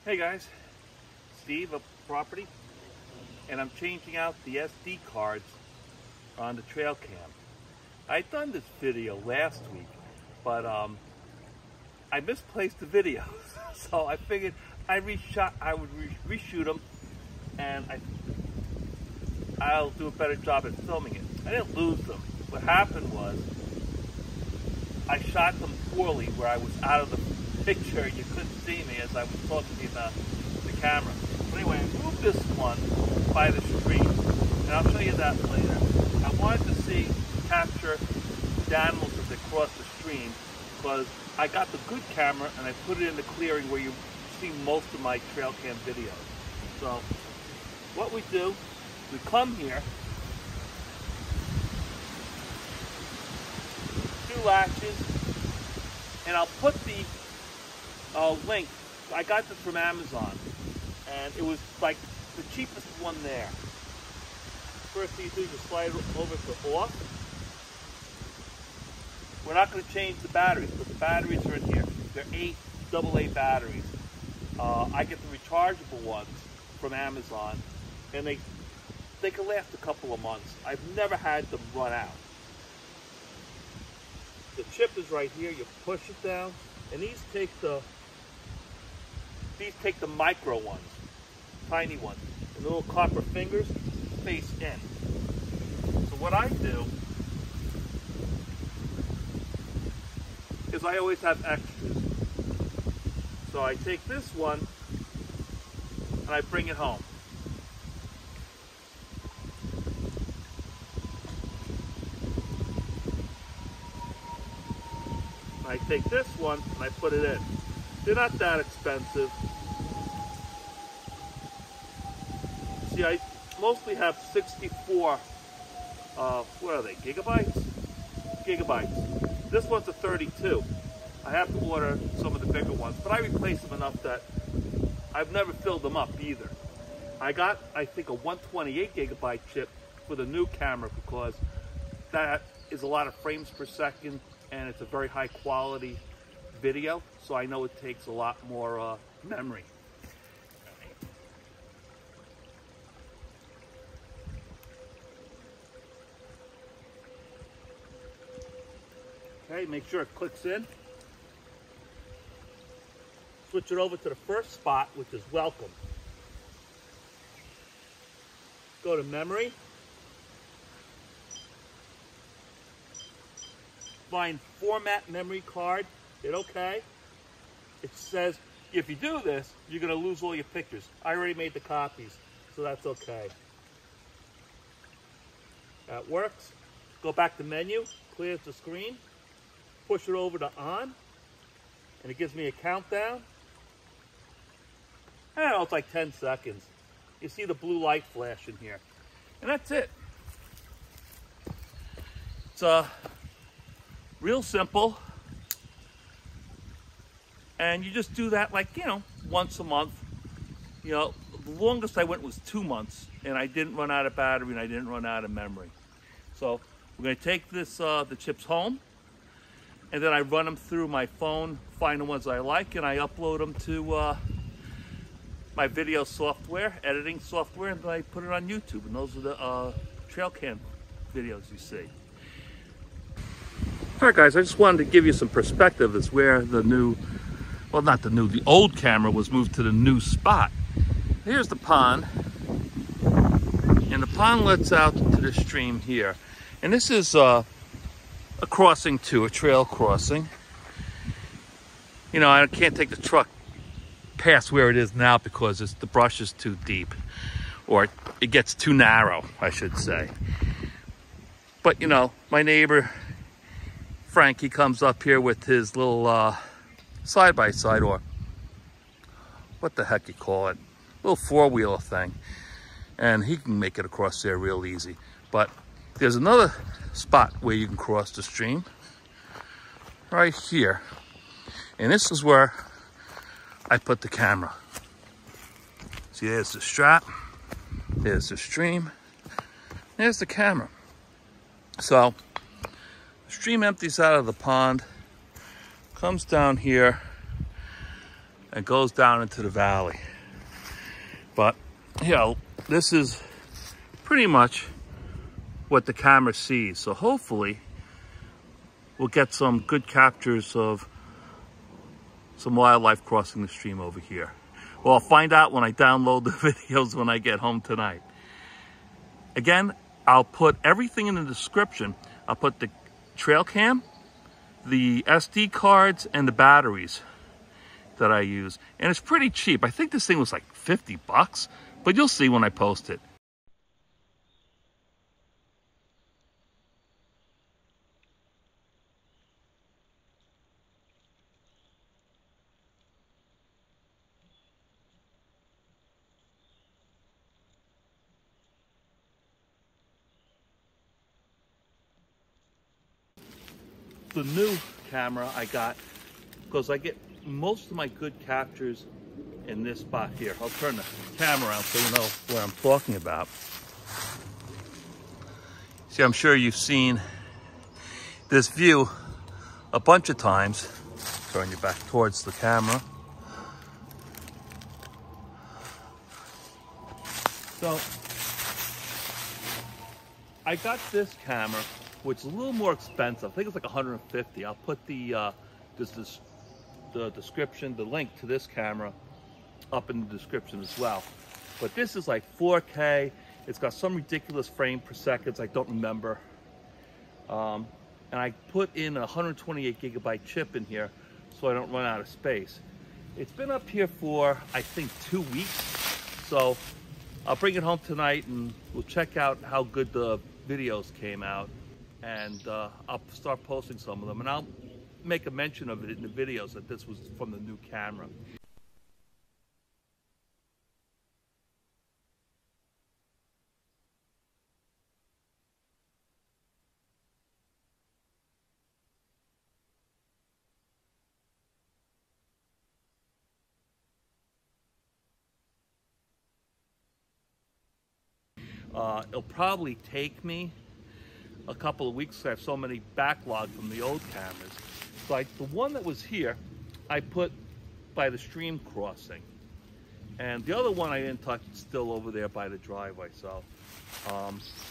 Hey guys, Steve of Property, and I'm changing out the SD cards on the trail cam. I'd done this video last week, but I misplaced the videos, so I figured I would reshoot them, and I'll do a better job at filming it. I didn't lose them. What happened was I shot them poorly where I was out of the picture. You couldn't see me as I was talking to you about the camera. But anyway, I moved this one by the stream, and I'll show you that later. I wanted to capture the animals as they cross the stream, because I got the good camera and I put it in the clearing where you see most of my trail cam videos. So what we do, we come here, 2 latches, and I'll put the link. I got this from Amazon, and it was like the cheapest one there. First thing you do is you slide over to off. We're not going to change the batteries, but the batteries are in here. They're 8 AA batteries. I get the rechargeable ones from Amazon, and they can last a couple of months. I've never had them run out. The chip is right here. You push it down, and these take the micro ones, tiny ones, and the little copper fingers face in. So what I do is I always have extras. So I take this one and I bring it home. I take this one and I put it in. They're not that expensive. See, I mostly have 64, what are they, gigabytes? Gigabytes. This one's a 32. I have to order some of the bigger ones, but I replace them enough that I've never filled them up either. I got, I think, a 128 gigabyte chip for the new camera, because that is a lot of frames per second, and it's a very high quality video, so I know it takes a lot more memory. Okay, make sure it clicks in. Switch it over to the first spot, which is welcome. Go to memory. Find format memory card. Hit OK. It says if you do this, you're going to lose all your pictures. I already made the copies, so that's okay. That works. Go back to menu, clears the screen, push it over to on, and it gives me a countdown. I don't know, it's like 10 seconds. You see the blue light flash in here. And that's it. It's real simple. And you just do that, like, once a month. The longest I went was 2 months, and I didn't run out of battery and I didn't run out of memory. So we're going to take this the chips home, and then I run them through my phone, find the ones I like, and I upload them to my video software, editing software, and then I put it on YouTube. And those are the trail cam videos you see. All right, guys, I just wanted to give you some perspective as where the new, well, not the new, the old camera was moved to the new spot. Here's the pond, and the pond lets out to the stream here. And this is a crossing too, a trail crossing. I can't take the truck past where it is now because the brush is too deep, or it gets too narrow, I should say. But my neighbor Frank, he comes up here with his little side-by-side, or what the heck you call it, little four-wheeler thing, and he can make it across there real easy. But there's another spot where you can cross the stream right here, and this is where I put the camera. See, there's the strap, there's the stream, there's the camera. So the stream empties out of the pond, comes down here, and goes down into the valley. But, you know, this is pretty much what the camera sees. So hopefully we'll get some good captures of some wildlife crossing the stream over here. Well, I'll find out when I download the videos when I get home tonight. Again, I'll put everything in the description. I'll put the trail cam, the SD cards, and the batteries that I use. And it's pretty cheap. I think this thing was like 50 bucks, but you'll see when I post it. The new camera I got, because I get most of my good captures in this spot here. I'll turn the camera around so you know what I'm talking about. See, I'm sure you've seen this view a bunch of times. Turn your back towards the camera. So, I got this camera, which is a little more expensive. I think it's like 150. I'll put the description, the link to this camera up in the description as well. But this is like 4K. It's got some ridiculous frame per second. I don't remember. And I put in a 128 gigabyte chip in here so I don't run out of space. It's been up here for, I think, 2 weeks. So I'll bring it home tonight and we'll check out how good the videos came out. And I'll start posting some of them, and I'll make a mention of it in the videos that this was from the new camera. It'll probably take me a couple of weeks. I have so many backlog from the old cameras. So the one that was here, I put by the stream crossing. And the other one I didn't touch, it's still over there by the driveway. So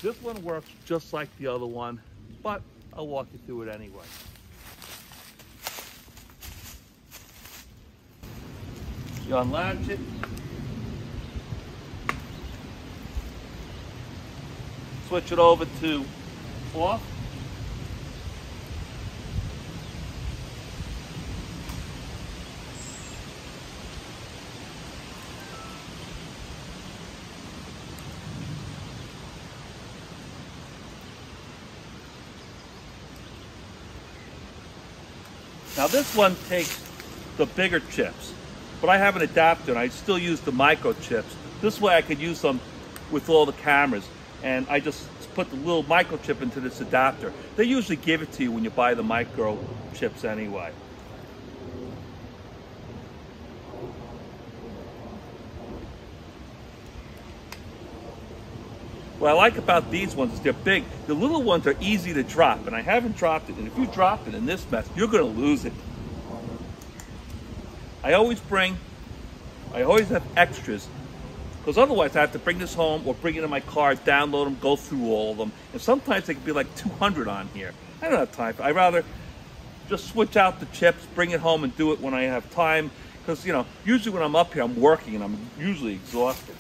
this one works just like the other one, but I'll walk you through it anyway. You unlatch it. Switch it over to off. Now this one takes the bigger chips, but I have an adapter and I still use the microchips. This way I could use them with all the cameras. And I just put the little microchip into this adapter. They usually give it to you when you buy the microchips anyway. What I like about these ones is they're big. The little ones are easy to drop, and I haven't dropped it. And if you drop it in this mess, you're gonna lose it. I always have extras, because otherwise I have to bring this home or bring it in my car, download them, go through all of them. And sometimes they can be like 200 on here. I don't have time. I'd rather just switch out the chips, bring it home and do it when I have time. Because, you know, usually when I'm up here, I'm working and I'm usually exhausted.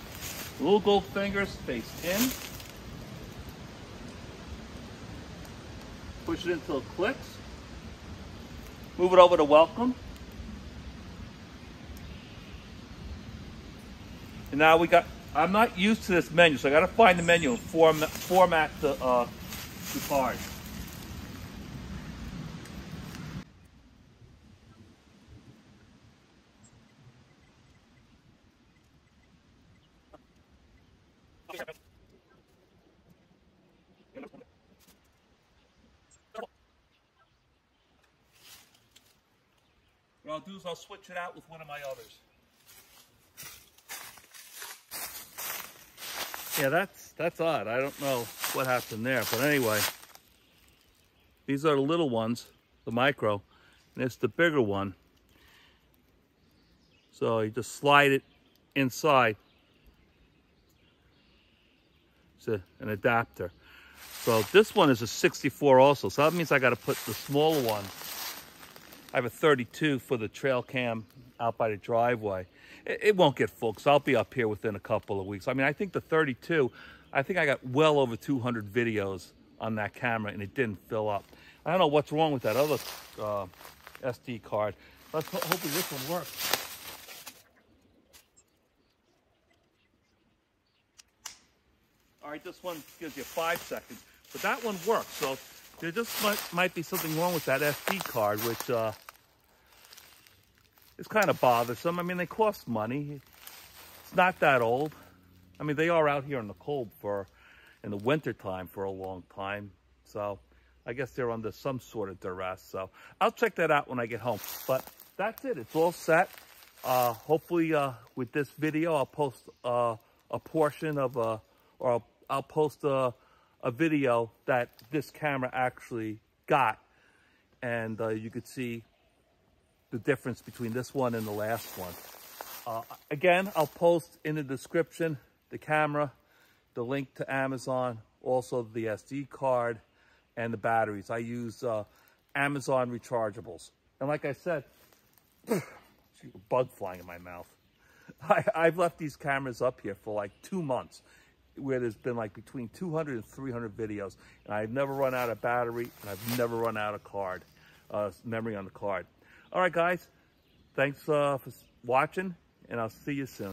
The little gold fingers face in. Push it until it clicks. Move it over to welcome. And now I'm not used to this menu, so I gotta find the menu and format the card. What I'll do is I'll switch it out with one of my others. Yeah, that's odd. I don't know what happened there, but anyway, these are the little ones, the micro, and it's the bigger one. So you just slide it inside. It's an adapter. So this one is a 64 also. So that means I got to put the smaller one. I have a 32 for the trail cam out by the driveway. It won't get full because I'll be up here within a couple of weeks. I mean, I think the 32, I think I got well over 200 videos on that camera and it didn't fill up. I don't know what's wrong with that other SD card. Hopefully this one works. All right, this one gives you 5 seconds, but that one works. So there just might be something wrong with that SD card, which is kind of bothersome. I mean, they cost money. It's not that old. I mean, they are out here in the cold in the winter time for a long time. So I guess they're under some sort of duress. So I'll check that out when I get home. But that's it. It's all set. Hopefully with this video, I'll post a portion of or I'll post a video that this camera actually got. And you could see the difference between this one and the last one. Again, I'll post in the description the camera, the link to Amazon, also the SD card, and the batteries. I use Amazon rechargeables. And like I said, a bug flying in my mouth. I've left these cameras up here for like 2 months, where there's been like between 200 and 300 videos. And I've never run out of battery, and I've never run out of memory on the card. All right, guys, thanks for watching, and I'll see you soon.